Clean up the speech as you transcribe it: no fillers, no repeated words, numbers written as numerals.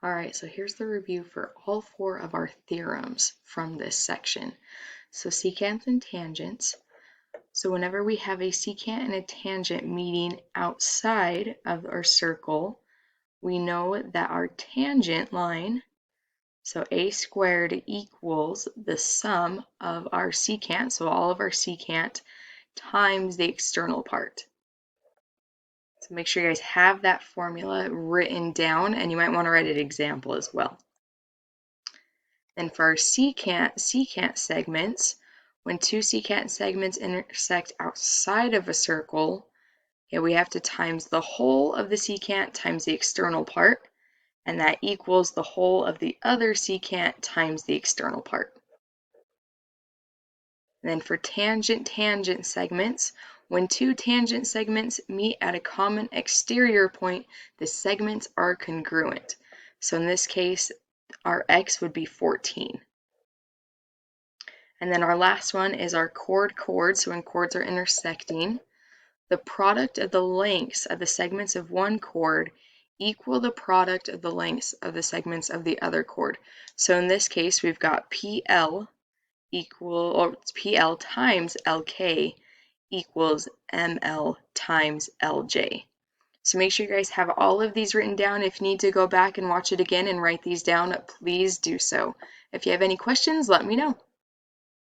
All right, so here's the review for all four of our theorems from this section. So secants and tangents. So whenever we have a secant and a tangent meeting outside of our circle, we know that our tangent line, so a squared equals the sum of our secant, so all of our secant, times the external part. So make sure you guys have that formula written down, and you might want to write an example as well. Then for our secant segments, when two secant segments intersect outside of a circle, we have to times the whole of the secant times the external part, and that equals the whole of the other secant times the external part. And then for tangent segments, when two tangent segments meet at a common exterior point, the segments are congruent. So in this case, our x would be 14. And then our last one is our chord. So when chords are intersecting, the product of the lengths of the segments of one chord equal the product of the lengths of the segments of the other chord. So in this case, we've got PL times LK equals ML times LJ. So make sure you guys have all of these written down. If you need to go back and watch it again and write these down, please do so. If you have any questions, let me know.